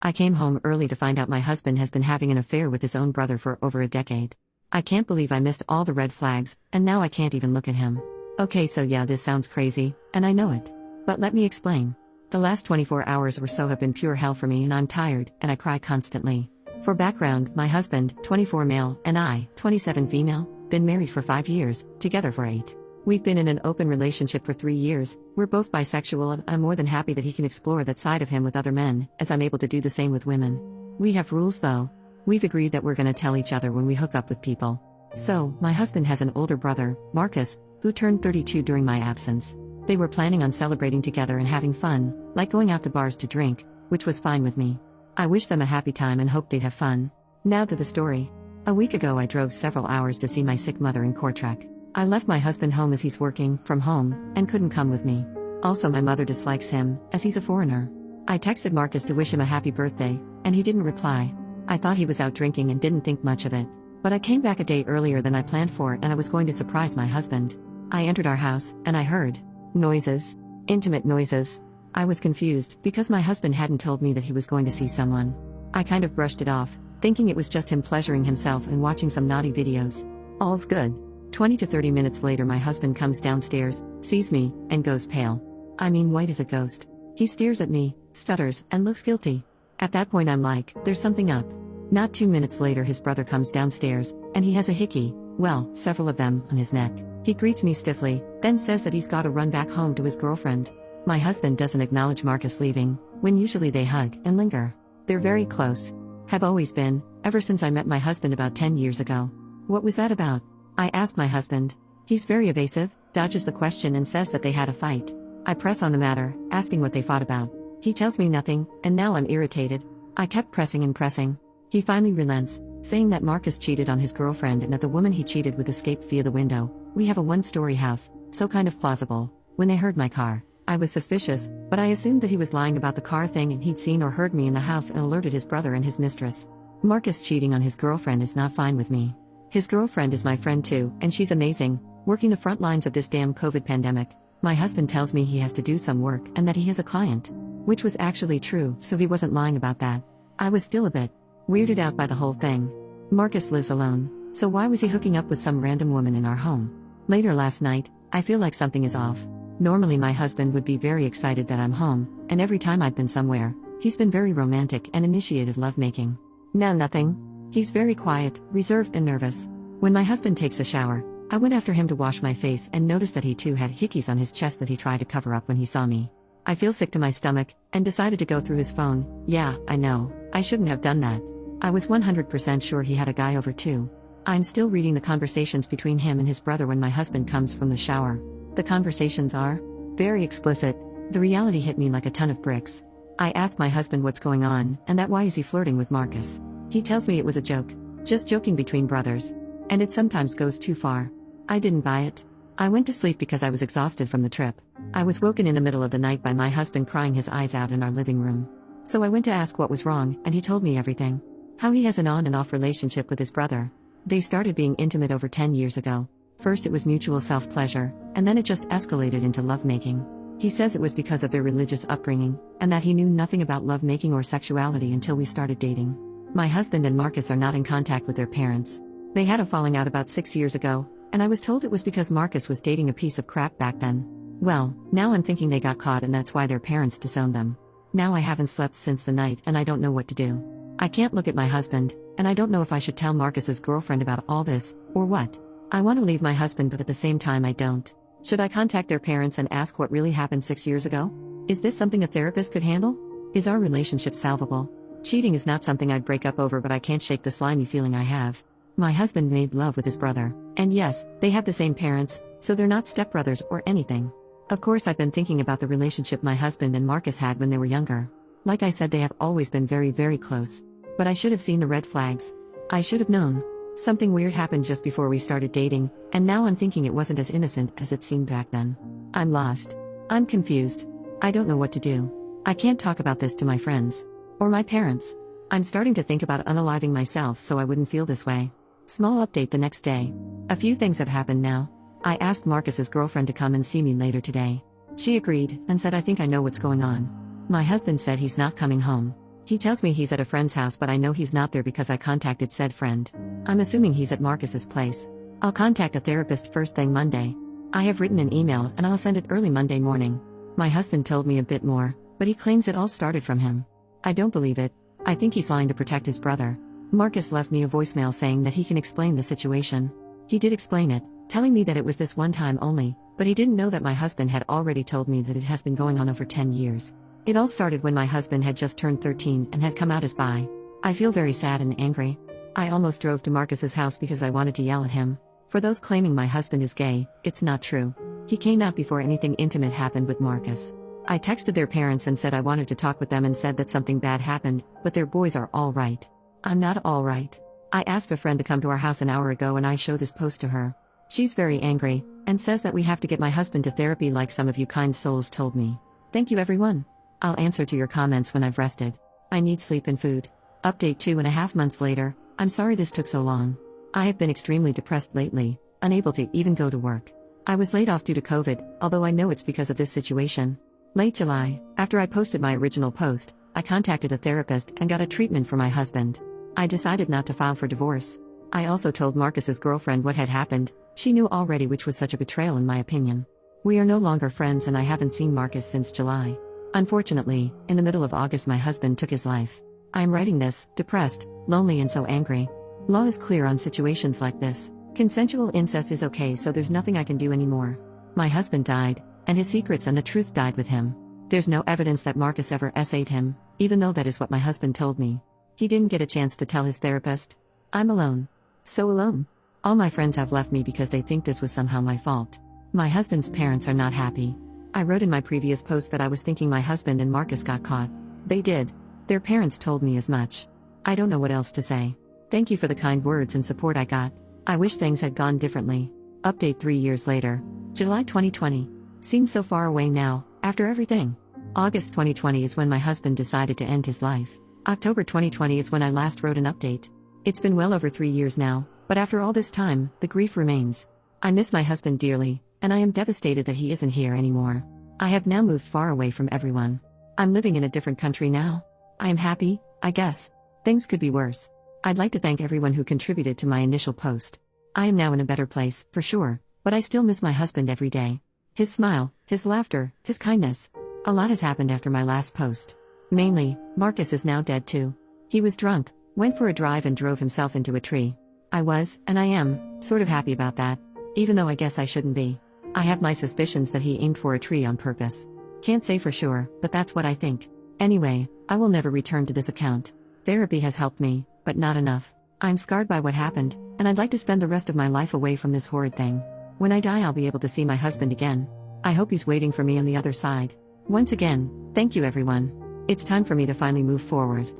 I came home early to find out my husband has been having an affair with his own brother for over a decade. I can't believe I missed all the red flags, and now I can't even look at him. Okay, so yeah, this sounds crazy, and I know it. But let me explain. The last 24 hours or so have been pure hell for me, and I'm tired, and I cry constantly. For background, my husband, 24 male, and I, 27 female, been married for 5 years, together for 8. We've been in an open relationship for 3 years, we're both bisexual, and I'm more than happy that he can explore that side of him with other men, as I'm able to do the same with women. We have rules though. We've agreed that we're gonna tell each other when we hook up with people. So, my husband has an older brother, Marcus, who turned 32 during my absence. They were planning on celebrating together and having fun, like going out to bars to drink, which was fine with me. I wish them a happy time and hope they'd have fun. Now to the story. A week ago I drove several hours to see my sick mother in Kortrijk. I left my husband home as he's working from home, and couldn't come with me. Also my mother dislikes him, as he's a foreigner. I texted Marcus to wish him a happy birthday, and he didn't reply. I thought he was out drinking and didn't think much of it. But I came back a day earlier than I planned for, and I was going to surprise my husband. I entered our house, and I heard noises. Intimate noises. I was confused, because my husband hadn't told me that he was going to see someone. I kind of brushed it off, thinking it was just him pleasuring himself and watching some naughty videos. All's good. 20 to 30 minutes later my husband comes downstairs, sees me, and goes pale. I mean white as a ghost. He stares at me, stutters, and looks guilty. At that point I'm like, there's something up. Not 2 minutes later his brother comes downstairs, and he has a hickey, well, several of them, on his neck. He greets me stiffly, then says that he's gotta run back home to his girlfriend. My husband doesn't acknowledge Marcus leaving, when usually they hug and linger. They're very close. Have always been, ever since I met my husband about 10 years ago. What was that about? I asked my husband. He's very evasive, dodges the question and says that they had a fight. I press on the matter, asking what they fought about. He tells me nothing, and now I'm irritated. I kept pressing and pressing. He finally relents, saying that Marcus cheated on his girlfriend and that the woman he cheated with escaped via the window. We have a one-story house, so kind of plausible. When they heard my car, I was suspicious, but I assumed that he was lying about the car thing and he'd seen or heard me in the house and alerted his brother and his mistress. Marcus cheating on his girlfriend is not fine with me. His girlfriend is my friend too, and she's amazing, working the front lines of this damn COVID pandemic. My husband tells me he has to do some work and that he has a client. Which was actually true, so he wasn't lying about that. I was still a bit weirded out by the whole thing. Marcus lives alone, so why was he hooking up with some random woman in our home? Later last night, I feel like something is off. Normally my husband would be very excited that I'm home, and every time I've been somewhere, he's been very romantic and initiated lovemaking. Now nothing. He's very quiet, reserved and nervous. When my husband takes a shower, I went after him to wash my face and noticed that he too had hickeys on his chest that he tried to cover up when he saw me. I feel sick to my stomach, and decided to go through his phone. Yeah, I know, I shouldn't have done that. I was 100% sure he had a guy over too. I'm still reading the conversations between him and his brother when my husband comes from the shower. The conversations are very explicit. The reality hit me like a ton of bricks. I asked my husband what's going on, and that why is he flirting with Marcus. He tells me it was a joke. Just joking between brothers. And it sometimes goes too far. I didn't buy it. I went to sleep because I was exhausted from the trip. I was woken in the middle of the night by my husband crying his eyes out in our living room. So I went to ask what was wrong, and he told me everything. How he has an on and off relationship with his brother. They started being intimate over 10 years ago. First it was mutual self-pleasure, and then it just escalated into lovemaking. He says it was because of their religious upbringing, and that he knew nothing about lovemaking or sexuality until we started dating. My husband and Marcus are not in contact with their parents. They had a falling out about 6 years ago, and I was told it was because Marcus was dating a piece of crap back then. Well, now I'm thinking they got caught and that's why their parents disowned them. Now I haven't slept since the night and I don't know what to do. I can't look at my husband, and I don't know if I should tell Marcus's girlfriend about all this, or what. I want to leave my husband but at the same time I don't. Should I contact their parents and ask what really happened 6 years ago? Is this something a therapist could handle? Is our relationship salvable? Cheating is not something I'd break up over, but I can't shake the slimy feeling I have. My husband made love with his brother, and yes, they have the same parents, so they're not stepbrothers or anything. Of course I've been thinking about the relationship my husband and Marcus had when they were younger. Like I said, they have always been very, very close. But I should have seen the red flags. I should have known. Something weird happened just before we started dating, and now I'm thinking it wasn't as innocent as it seemed back then. I'm lost. I'm confused. I don't know what to do. I can't talk about this to my friends. Or my parents. I'm starting to think about unaliving myself so I wouldn't feel this way. Small update the next day. A few things have happened now. I asked Marcus's girlfriend to come and see me later today. She agreed, and said I think I know what's going on. My husband said he's not coming home. He tells me he's at a friend's house, but I know he's not there because I contacted said friend. I'm assuming he's at Marcus's place. I'll contact a therapist first thing Monday. I have written an email and I'll send it early Monday morning. My husband told me a bit more, but he claims it all started from him. I don't believe it. I think he's lying to protect his brother. Marcus left me a voicemail saying that he can explain the situation. He did explain it, telling me that it was this one time only, but he didn't know that my husband had already told me that it has been going on over 10 years. It all started when my husband had just turned 13 and had come out as bi. I feel very sad and angry. I almost drove to Marcus's house because I wanted to yell at him. For those claiming my husband is gay, it's not true. He came out before anything intimate happened with Marcus. I texted their parents and said I wanted to talk with them and said that something bad happened, but their boys are all right. I'm not all right. I asked a friend to come to our house an hour ago and I show this post to her. She's very angry, and says that we have to get my husband to therapy like some of you kind souls told me. Thank you everyone. I'll answer to your comments when I've rested. I need sleep and food. Update 2.5 months later. I'm sorry this took so long. I have been extremely depressed lately, unable to even go to work. I was laid off due to COVID, although I know it's because of this situation. Late July, after I posted my original post, I contacted a therapist and got a treatment for my husband. I decided not to file for divorce. I also told Marcus's girlfriend what had happened. She knew already, which was such a betrayal in my opinion. We are no longer friends and I haven't seen Marcus since July. Unfortunately, in the middle of August my husband took his life. I am writing this, depressed, lonely and so angry. Law is clear on situations like this. Consensual incest is okay, so there's nothing I can do anymore. My husband died, and his secrets and the truth died with him. There's no evidence that Marcus ever SA'd him, even though that is what my husband told me. He didn't get a chance to tell his therapist. I'm alone. So alone. All my friends have left me because they think this was somehow my fault. My husband's parents are not happy. I wrote in my previous post that I was thinking my husband and Marcus got caught. They did. Their parents told me as much. I don't know what else to say. Thank you for the kind words and support I got. I wish things had gone differently. Update 3 years later. July 2020. Seems so far away now, after everything. August 2020 is when my husband decided to end his life. October 2020 is when I last wrote an update. It's been well over 3 years now, but after all this time, the grief remains. I miss my husband dearly, and I am devastated that he isn't here anymore. I have now moved far away from everyone. I'm living in a different country now. I am happy, I guess. Things could be worse. I'd like to thank everyone who contributed to my initial post. I am now in a better place, for sure, but I still miss my husband every day. His smile, his laughter, his kindness. A lot has happened after my last post. Mainly, Marcus is now dead too. He was drunk, went for a drive and drove himself into a tree. I was, and I am, sort of happy about that. Even though I guess I shouldn't be. I have my suspicions that he aimed for a tree on purpose. Can't say for sure, but that's what I think. Anyway, I will never return to this account. Therapy has helped me, but not enough. I'm scarred by what happened, and I'd like to spend the rest of my life away from this horrid thing. When I die I'll be able to see my husband again. I hope he's waiting for me on the other side. Once again, thank you everyone. It's time for me to finally move forward.